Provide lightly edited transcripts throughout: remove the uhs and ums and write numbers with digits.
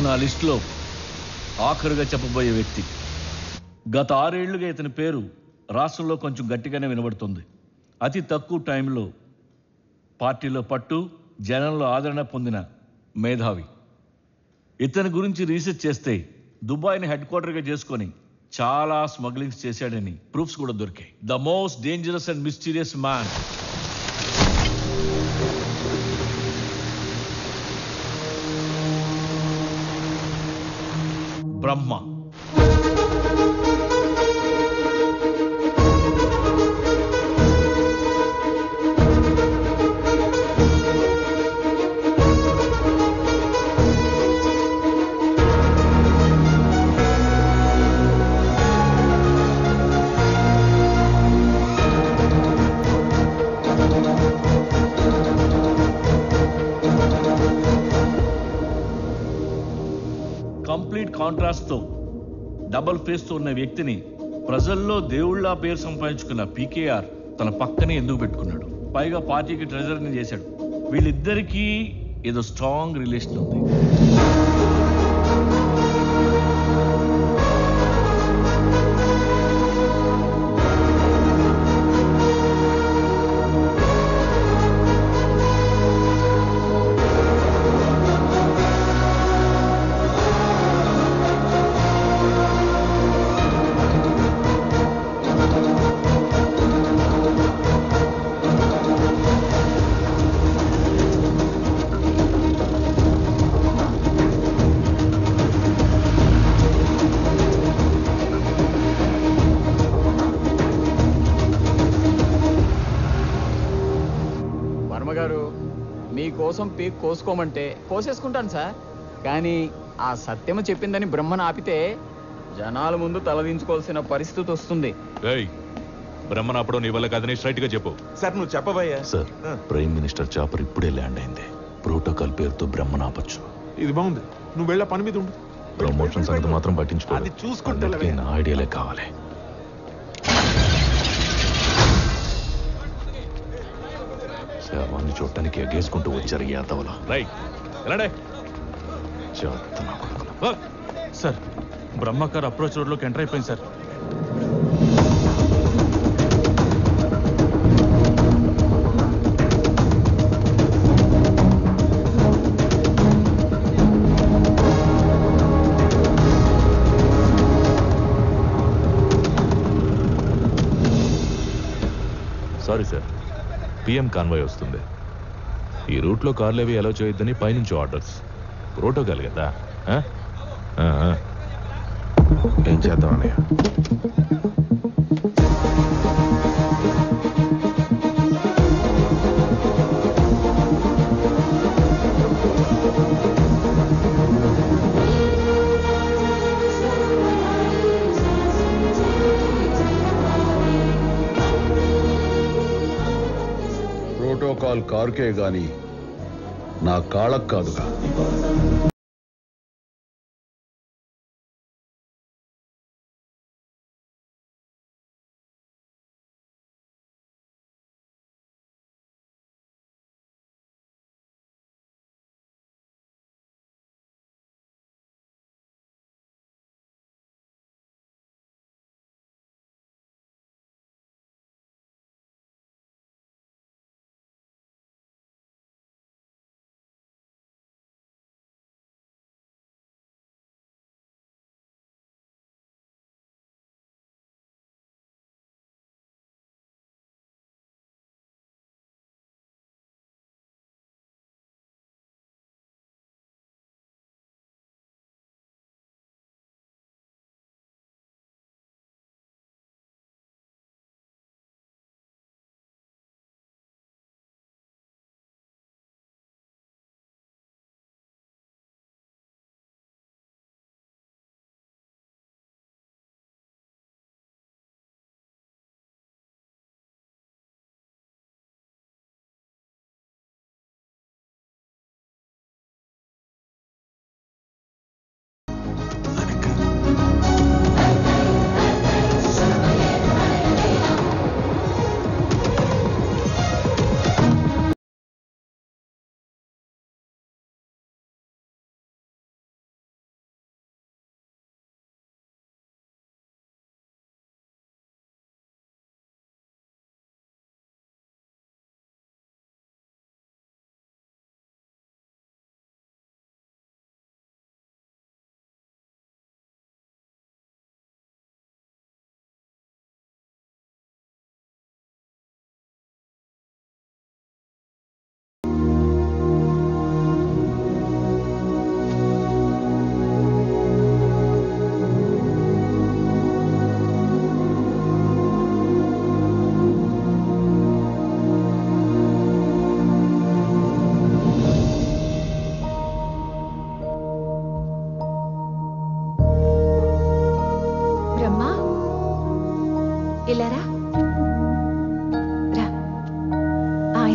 నా లిస్టులో ఆఖరుగా చెప్పబోయే వ్యక్తి. గత 6 ఏళ్లుగా ఇతని పేరు రాష్ట్రంలో కొంచెం గట్టిగానే వినబడుతుంది. అతి తక్కువ టైంలో పార్టీలో పట్టు, జనంలో ఆదరణ పొందిన మేధావి. ఇతని గురించి రీసెర్చ్ చేస్తే దుబాయ్ని హెడ్ క్వార్టర్గా చేసుకొని చాలా స్మగ్లింగ్స్ చేశాడని ప్రూఫ్స్ కూడా దొరికాయి. The most dangerous and mysterious man, Brahma. Complete కాంట్రాస్ట్తో డబల్ ఫేస్తో ఉన్న వ్యక్తిని ప్రజల్లో దేవుళ్ళ పేరు సంపాదించుకున్న పీకేఆర్ తన పక్కనే ఎందుకు పెట్టుకున్నాడు? పైగా పార్టీకి ట్రెజరీని చేశాడు. వీళ్ళిద్దరికీ ఏదో స్ట్రాంగ్ రిలేషన్ ఉంది. వర్మగారు, మీకోసం పీక్ కోసుకోమంటే కోసేసుకుంటాను సార్. కానీ ఆ సత్యము చెప్పిందని బ్రహ్మను ఆపితే జనాల ముందు తలదించుకోవాల్సిన పరిస్థితి వస్తుంది. బ్రహ్మను ఆపడం నీ వల్ల కాదని స్ట్రైట్ గా చెప్పు. సార్ నువ్వు చెప్పవయ్యా. సార్, ప్రైమ్ మినిస్టర్ చాపర్ ఇప్పుడే ల్యాండ్ అయింది. ప్రోటోకాల్ పేరుతో బ్రహ్మను ఆపచ్చు. ఇది బాగుంది, నువ్వు వెళ్ళ పని మీద ఉండు. ప్రమోషన్ సంగతి మాత్రం పట్టించుకోవాలి. అది చూసుకుంటే నా ఐడియాలే కావాలి. శవాన్ని చూడటానికి ఎగేసుకుంటూ వచ్చారు ఈ యాదవలో. సార్, బ్రహ్మకార్ అప్రోచ్ రోడ్లోకి ఎంటర్ అయిపోయింది sir. Sorry sir, PM convoy వస్తుంది. ఈ రూట్లో కార్లు అవి అలౌ చేయొద్దని పైనుంచి ఆర్డర్స్. ప్రోటోకాల్ కదా. ఏం చేద్దాం అన్నయ్య? ప్రోటోకాల్ కారుకే గాని నా కాళ్ళకు కాదుగా.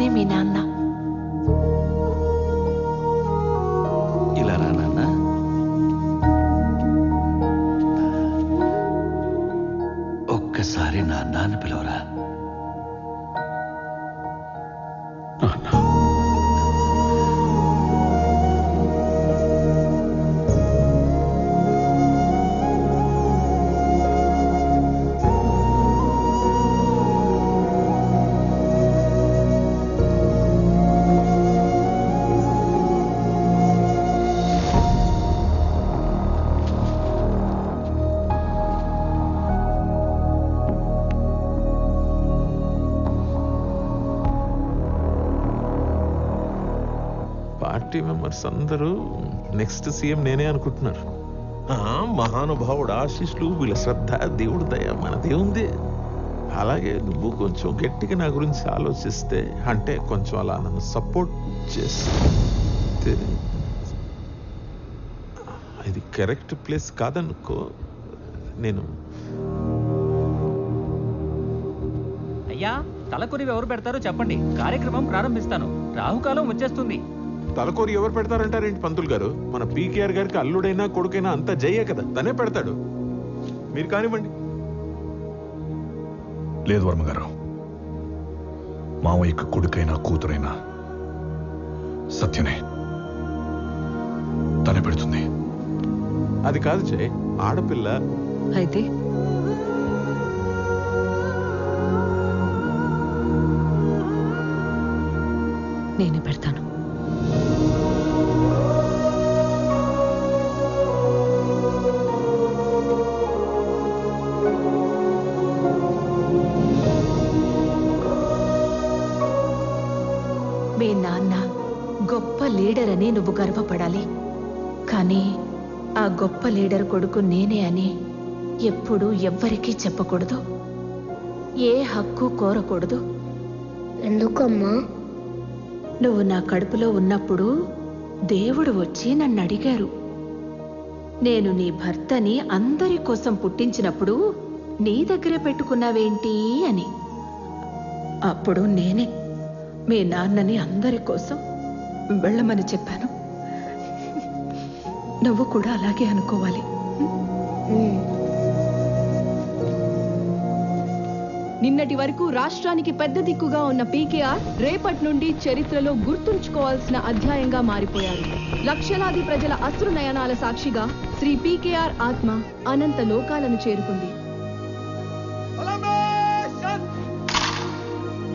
ఆయనే మీ నాన్న. ఇలా రా నాన్న. ఒక్కసారి నాన్న అని పిలవరా. పార్టీ మెంబర్స్ అందరూ నెక్స్ట్ సీఎం నేనే అనుకుంటున్నారు. మహానుభావుడు ఆశీస్సులు, వీళ్ళ శ్రద్ధ, దేవుడు దయ మనదే ఉంది. అలాగే నువ్వు కొంచెం గట్టిగా నా గురించి ఆలోచిస్తే, అంటే కొంచెం అలా నన్ను సపోర్ట్ చేస్తే, ఇది కరెక్ట్ ప్లేస్ కాదనుకో. నేను అయ్యా, తలకొరివి ఎవరు పెడతారో చెప్పండి, కార్యక్రమం ప్రారంభిస్తాను. రాహుకాలం వచ్చేస్తుంది. తలకోరి ఎవరు పెడతారంటారేంటి పంతులు గారు? మన పీకేఆర్ గారికి అల్లుడైనా కొడుకైనా అంతా జయ్యే కదా, తనే పెడతాడు. మీరు కానివ్వండి. లేదు వర్మగారు, మామయ్యకు కొడుకైనా కూతురైనా సత్యనే, తనే పెడుతుంది. అది కాదు జయ్, ఆడపిల్ల అయితే నేనే పెడతాను. మీ నాన్న గొప్ప లీడర్ అని నువ్వు గర్వపడాలి. కానీ ఆ గొప్ప లీడర్ కొడుకు నేనే అని ఎప్పుడూ ఎవ్వరికీ చెప్పకూడదు. ఏ హక్కు కోరకూడదు. ఎందుకమ్మా? నువ్వు నా కడుపులో ఉన్నప్పుడు దేవుడు వచ్చి నన్ను అడిగారు, నేను నీ భర్తని అందరి కోసం పుట్టించినప్పుడు నీ దగ్గరే పెట్టుకున్నావేంటి అని. అప్పుడు నేనే మీ నాన్నని అందరి కోసం వెళ్ళమని చెప్పాను. నువ్వు కూడా అలాగే అనుకోవాలి. నిన్నటి వరకు రాష్ట్రానికి పెద్ద దిక్కుగా ఉన్న పీకేఆర్ రేపటి నుండి చరిత్రలో గుర్తుంచుకోవాల్సిన అధ్యాయంగా మారిపోయారు. లక్షలాది ప్రజల అశ్రు నయనాల సాక్షిగా శ్రీ పీకేఆర్ ఆత్మ అనంత లోకాలను చేరుకుంది.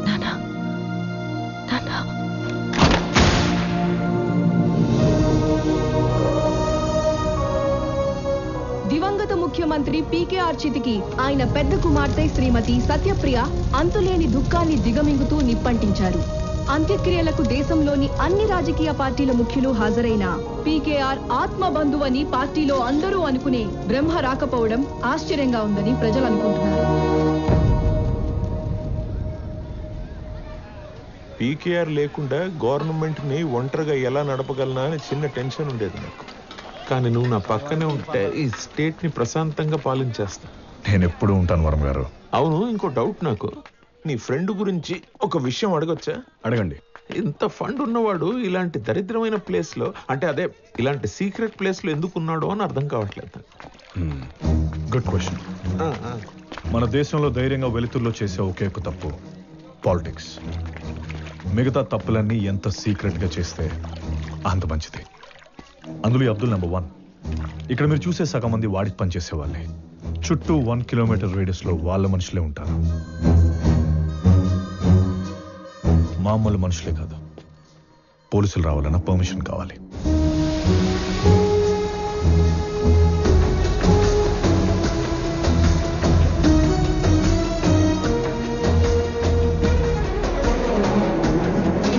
నానా, నానా. దివంగత ముఖ్యమంత్రి పీకేఆర్ చితికి ఆయన పెద్ద కుమార్తె శ్రీమతి సత్యప్రియ అంతులేని దుఃఖాన్ని దిగమింగుతూ నిప్పంటించారు. అంత్యక్రియలకు దేశంలోని అన్ని రాజకీయ పార్టీల ముఖ్యులు హాజరైన పీకేఆర్ ఆత్మబంధువని పార్టీలో అందరూ అనుకునే బ్రహ్మ రాకపోవడం ఆశ్చర్యంగా ఉందని ప్రజలు అనుకుంటున్నారు. పీకేఆర్ లేకుండా గవర్నమెంట్ ని ఒంటరిగా ఎలా నడపగలనా అని చిన్న టెన్షన్ ఉండేది నాకు. కానీ నువ్వు నా పక్కనే ఉంటే ఈ స్టేట్ ని ప్రశాంతంగా పాలించేస్తా. నేను ఎప్పుడూ ఉంటాను వర్మ గారు. అవును, ఇంకో డౌట్ నాకు. నీ ఫ్రెండ్ గురించి ఒక విషయం అడగొచ్చా? అడగండి. ఇంత ఫండ్ ఉన్నవాడు ఇలాంటి దరిద్రమైన ప్లేస్ లో, అంటే అదే ఇలాంటి సీక్రెట్ ప్లేస్ లో ఎందుకు ఉన్నాడో అని అర్థం కావట్లేదు. Good question. మన దేశంలో ధైర్యంగా వెలుతురులో చేసే ఒకే ఒక తప్పు పాలిటిక్స్. మిగతా తప్పులన్నీ ఎంత సీక్రెట్ గా చేస్తే అంత మంచిది. అందులో అబ్దుల్ నెంబర్ 1. ఇక్కడ మీరు చూసే సగం మంది వాడికి పనిచేసే వాళ్ళే. చుట్టూ 1 కిలోమీటర్ రేడియస్ లో వాళ్ళ మనుషులే ఉంటారు. మామూలు మనుషులే కాదు, పోలీసులు రావాలన్నా పర్మిషన్ కావాలి.